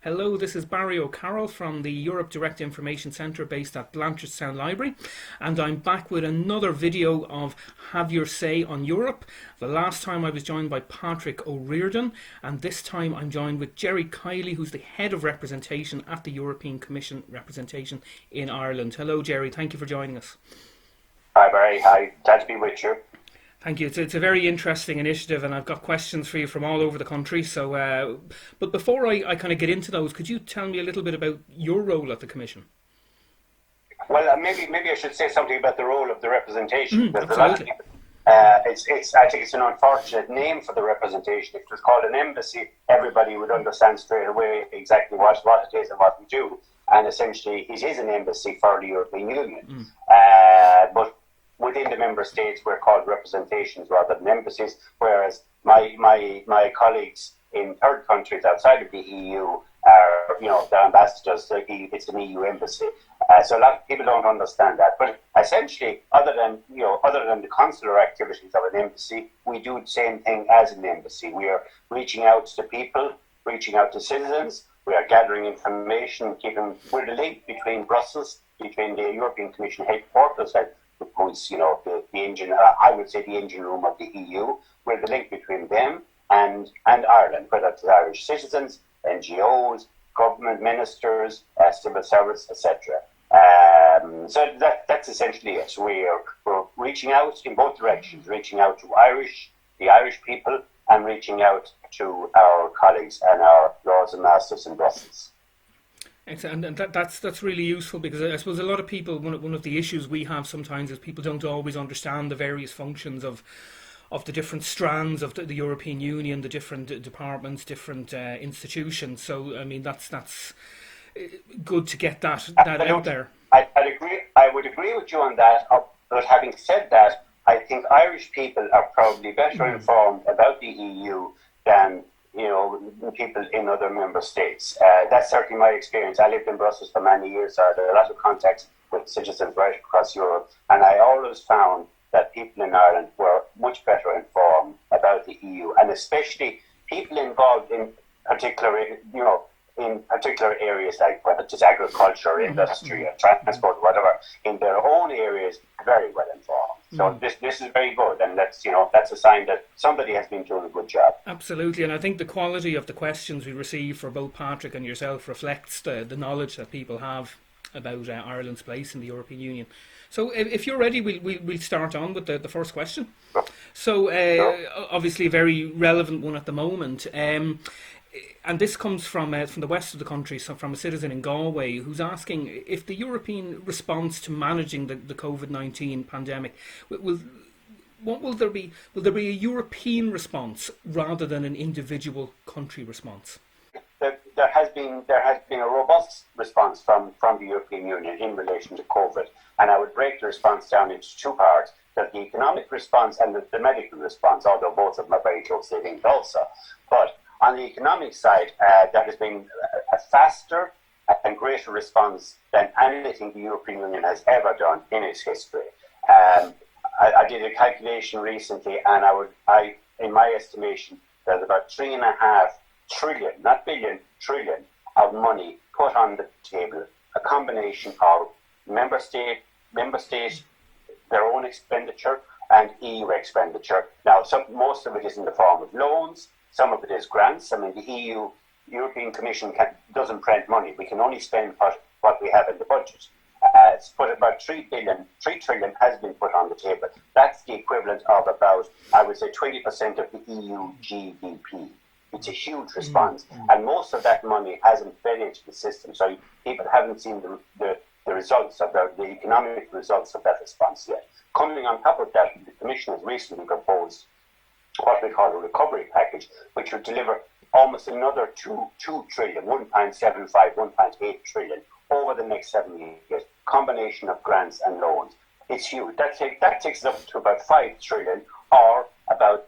Hello, this is Barry O'Carroll from the Europe Direct Information Centre based at Blanchardstown Library, and I'm back with another video of Have Your Say on Europe. The last time I was joined by Patrick O'Riordan, and this time I'm joined with Gerry Kiely, who's the Head of Representation at the European Commission Representation in Ireland. Hello Gerry, thank you for joining us. Hi Barry, hi, glad to be with you. Thank you. It's a very interesting initiative, and I've got questions for you from all over the country. But before I kind of get into those, could you tell me a little bit about your role at the Commission? Well, maybe I should say something about the role of the representation. Absolutely. I think it's an unfortunate name for the representation. If it was called an embassy, everybody would understand straight away exactly what it is and what we do. And essentially, it is an embassy for the European Union. But within the member states, we're called representations rather than embassies, whereas my colleagues in third countries outside of the EU are, they're ambassadors. So it's an EU embassy. So a lot of people don't understand that. But essentially, other than the consular activities of an embassy, we do the same thing as an embassy. We are reaching out to people, reaching out to citizens. We are gathering information, we're the link between Brussels, between the European Commission headquarters, who's the engine, I would say the engine room of the EU. We're the link between them and Ireland, whether it's Irish citizens, NGOs, government ministers, civil servants, etc. So that's essentially it. We're reaching out in both directions, reaching out to the Irish people, and reaching out to our colleagues and our lords and masters in Brussels. And that's really useful, because I suppose a lot of people, one of the issues we have sometimes is people don't always understand the various functions of the different strands of the European Union, the different departments, different institutions. So I mean that's good to get that out there. I would agree with you on that. But having said that, I think Irish people are probably better informed about the EU than people in other member states. That's certainly my experience. I lived in Brussels for many years, so I had a lot of contacts with citizens right across Europe, and I always found that people in Ireland were much better informed about the EU, and especially people involved in particular areas like whether it's agriculture, industry, or transport, whatever, in their own areas, very well informed. So this is very good, and that's a sign that somebody has been doing a good job. Absolutely, and I think the quality of the questions we receive for both Patrick and yourself reflects the knowledge that people have about Ireland's place in the European Union. So if you're ready, we'll start on with the first question. Sure. So obviously a very relevant one at the moment. And this comes from the west of the country, so from a citizen in Galway who's asking if the European response to managing the COVID-19 pandemic, will there be a European response rather than an individual country response? There has been a robust response from the European Union in relation to COVID, and I would break the response down into two parts: there's the economic response and the medical response, although both of them are very closely linked also. But on the economic side, there has been a faster and greater response than anything the European Union has ever done in its history. I did a calculation recently, and in my estimation, there's about 3.5 trillion, not billion, trillion of money put on the table, a combination of member state, their own expenditure, and EU expenditure. Now, most of it is in the form of loans. Some of it is grants. I mean, the European Commission doesn't print money. We can only spend what we have in the budget. It's put about 3 trillion has been put on the table. That's the equivalent of about, I would say, 20% of the EU GDP. It's a huge response. And most of that money hasn't fed into the system. So people haven't seen the results of the economic results of that response yet. Coming on top of that, the Commission has recently proposed what we call a recovery package, which would deliver almost another 2 trillion, 1.75, 1.8 trillion over the next 7 years, combination of grants and loans. It's huge. That takes it up to about 5 trillion, or about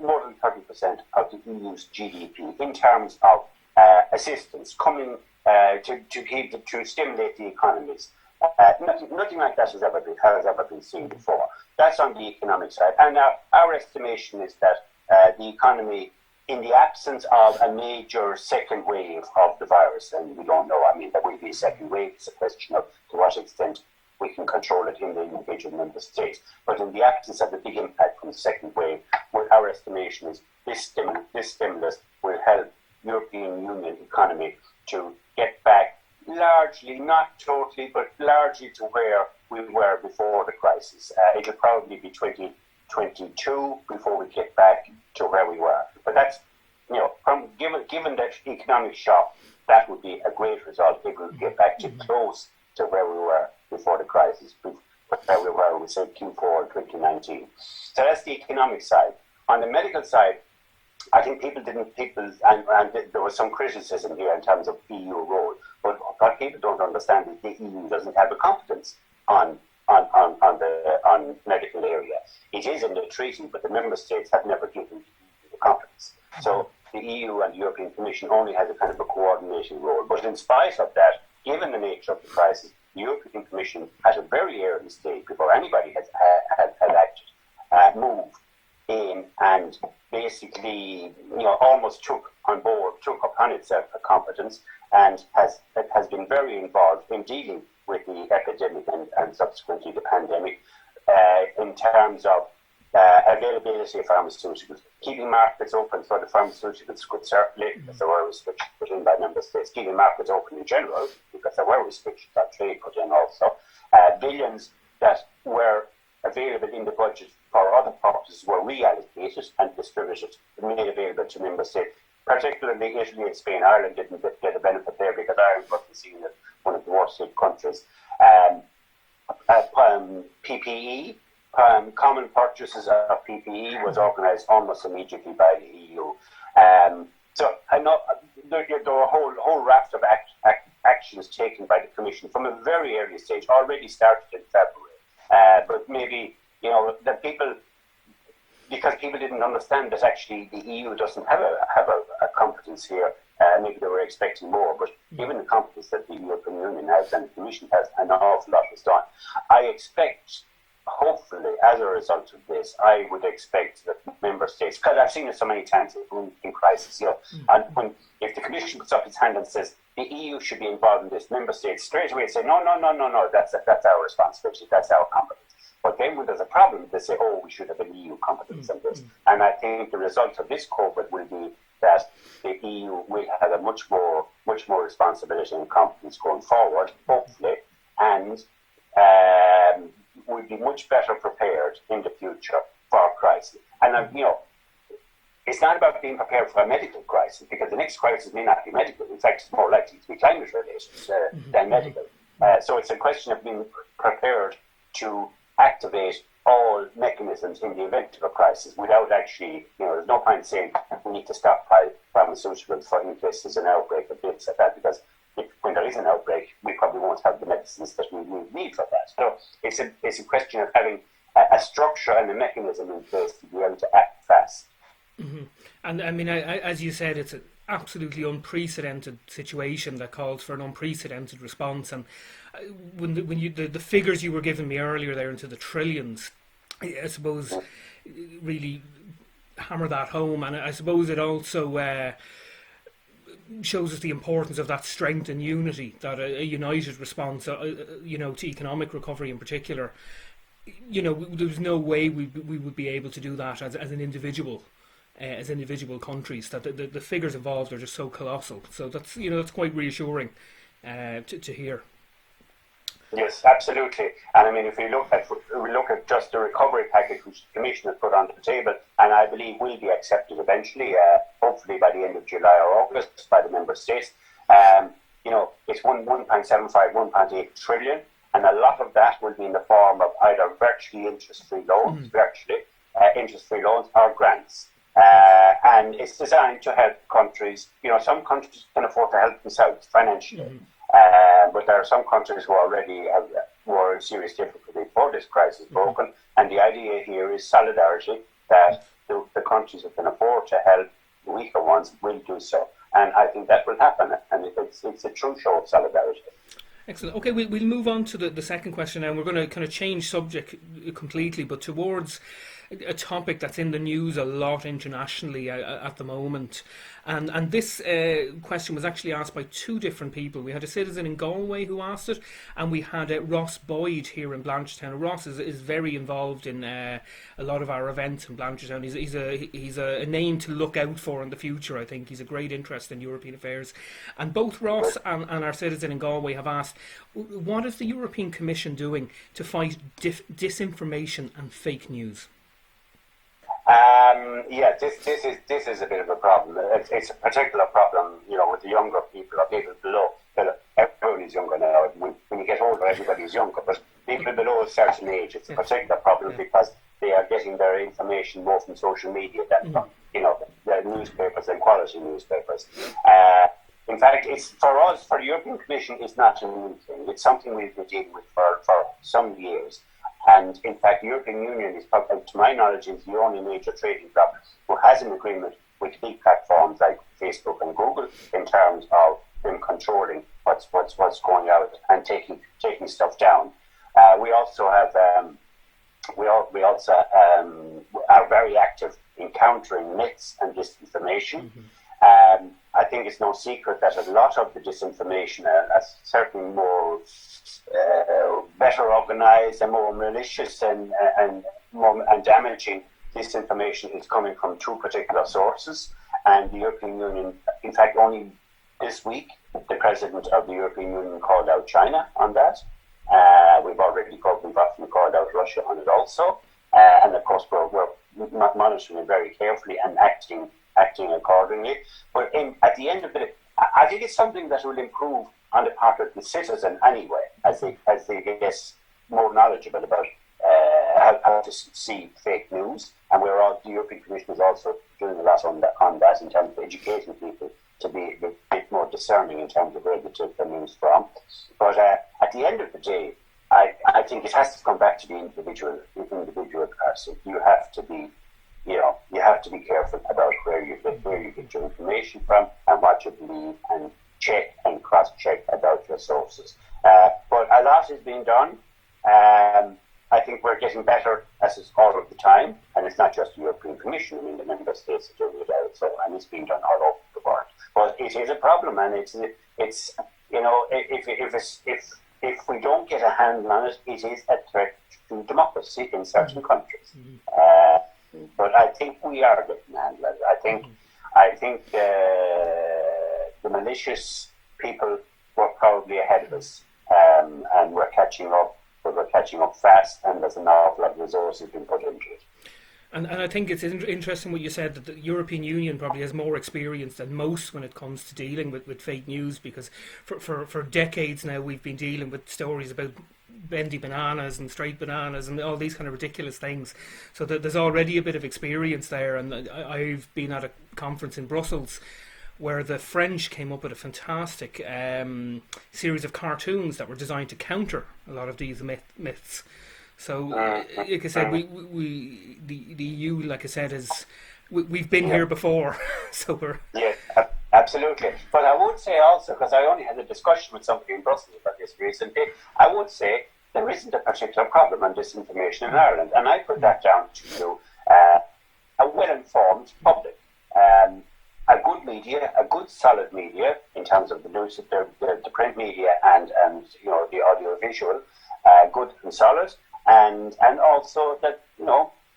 more than 30% of the EU's GDP in terms of assistance coming to stimulate the economies. Nothing like that has ever been seen before. That's on the economic side. And our estimation is that the economy in the absence of a major second wave of the virus, and we don't know, I mean, there will be a second wave. It's a question of to what extent we can control it in the individual member states. But in the absence of the big impact from the second wave, what our estimation is this stimulus will help European Union economy to get back largely, not totally, but largely to where we were before the crisis. It'll probably be 2022 before we get back to where we were. But that's, given that economic shock, that would be a great result if we get back to close to where we were before the crisis, where we were, we said Q4 2019. So that's the economic side. On the medical side, I think and there was some criticism here in terms of EU role, but what people don't understand is the EU doesn't have a competence on medical area. It is in the treaty, but the member states have never given the competence. So the EU and the European Commission only has a kind of a coordinating role. But in spite of that, given the nature of the crisis, the European Commission, at a very early stage, before anybody had acted, moved in and basically, almost took upon itself a competence and has been very involved in dealing with the epidemic and subsequently the pandemic in terms of availability of pharmaceuticals, keeping markets open so the pharmaceuticals could circulate because there were restrictions put in by member states, keeping markets open in general because there were restrictions that trade put in also, billions that were available in the budget for other purposes were reallocated and distributed, made available to member states. Particularly Italy and Spain. Ireland didn't get a benefit there because Ireland wasn't seen as one of the worst hit countries. PPE, common purchases of PPE was organised almost immediately by the EU. So I know there were a whole raft of actions taken by the Commission from a very early stage, already started in February. But maybe, that because people didn't understand that actually the EU doesn't have a competence here. Maybe they were expecting more, but given the competence that the European Union has and the Commission has, an awful lot was done. I expect, hopefully, as a result of this, I would expect that member states, because I've seen it so many times in crisis, and if the Commission puts up its hand and says the EU should be involved in this, member states straight away say no, that's our responsibility, that's our competence. But then when there's a problem, they say, we should have an EU competence on this. And I think the result of this COVID will be that the EU will have a much more responsibility and competence going forward, hopefully, and will be much better prepared in the future for a crisis. And, it's not about being prepared for a medical crisis, because the next crisis may not be medical. In fact, it's more likely to be climate-related than medical. So it's a question of being prepared to activate all mechanisms in the event of a crisis without actually, there's no point saying we need to stockpile pharmaceuticals in case there's an outbreak or bits like that, because when there is an outbreak, we probably won't have the medicines that we need for that. So it's a question of having a structure and a mechanism in place to be able to act fast. Mm-hmm. And I mean, as you said, it's an absolutely unprecedented situation that calls for an unprecedented response. And when the figures you were giving me earlier there into the trillions, I suppose really hammer that home. And I suppose it also shows us the importance of that strength and unity, that a united response, to economic recovery in particular. There's no way we would be able to do that as an individual. As individual countries, that the figures involved are just so colossal. So that's that's quite reassuring to hear. Yes, absolutely. And I mean, if we look at just the recovery package which the Commission has put on the table, and I believe will be accepted eventually, hopefully by the end of July or August by the member states. It's 1.75, 1.8 trillion, and a lot of that will be in the form of either virtually interest-free loans, interest-free loans or grants. And it's designed to help countries. Some countries can afford to help themselves financially, but there are some countries who already were in serious difficulty before this crisis broke. And the idea here is solidarity, that the countries that can afford to help the weaker ones will do so. And I think that will happen, and it's a true show of solidarity. Excellent. Okay, we'll move on to the second question now. We're going to kind of change subject completely, but towards a topic that's in the news a lot internationally at the moment. And this question was actually asked by two different people. We had a citizen in Galway who asked it, and we had Ross Boyd here in Blanchardstown. Ross is very involved in a lot of our events in Blanchardstown. He's a name to look out for in the future, I think. He's a great interest in European affairs. And both Ross and our citizen in Galway have asked, what is the European Commission doing to fight disinformation and fake news? This is a bit of a problem. It's a particular problem, with the younger people or people below. Everyone is younger now. When you get older, everybody's younger. But people below a certain age, it's a particular problem because they are getting their information more from social media than from, the newspapers and quality newspapers. In fact, it's for us, for the European Commission, it's not a new thing. It's something we've been dealing with for some years. And in fact, the European Union is, probably, to my knowledge, is the only major trading bloc who has an agreement with big platforms like Facebook and Google in terms of them controlling what's going out and taking stuff down. We also have we also are very active in countering myths and disinformation. I think it's no secret that a lot of the disinformation, certainly more better organised and more malicious and damaging disinformation is coming from two particular sources. And the European Union, in fact, only this week, the President of the European Union called out China on that. We've often called out Russia on it also. And of course, we're monitoring it very carefully and acting accordingly. But at the end of the day, I think it's something that will improve on the part of the citizen anyway, as they get more knowledgeable about how to see fake news. And the European Commission is also doing a lot on that in terms of educating people to be a bit more discerning in terms of where they take their news from. But at the end of the day, I think it has to come back to the individual person. You have to be careful about where you get your information from and what you believe, and check and cross-check about your sources. But a lot is being done. I think we're getting better as it's all of the time, and it's not just the European Commission. I mean, the member states are doing it also, and it's being done all over the world. But it is a problem, and it's if we don't get a handle on it, it is a threat to democracy in certain countries. But I think we are getting a handle on it. I think the malicious people were probably ahead of us, and we're catching up. But we're catching up fast, and there's an awful lot of resources being put into it. And I think it's interesting what you said, that the European Union probably has more experience than most when it comes to dealing with fake news, because for decades now we've been dealing with stories about bendy bananas and straight bananas and all these kind of ridiculous things. So there's already a bit of experience there. And I've been at a conference in Brussels where the French came up with a fantastic series of cartoons that were designed to counter a lot of these myths. So, like I said, the EU, like I said, we've been here before. So we're... Yeah, absolutely. But I would say also, because I only had a discussion with somebody in Brussels about this recently, I would say there isn't a particular problem on disinformation in Ireland. And I put that down to a well-informed public. A good media, a good solid media in terms of the news, the print media and the audio visual, good and solid, and also that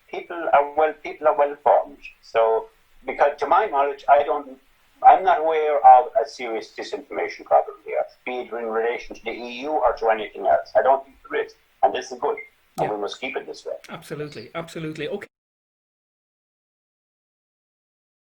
people are well informed. So, because to my knowledge, I'm not aware of a serious disinformation problem here, be it in relation to the EU or to anything else. I don't think there is, and this is good, and we must keep it this way. Absolutely. Okay.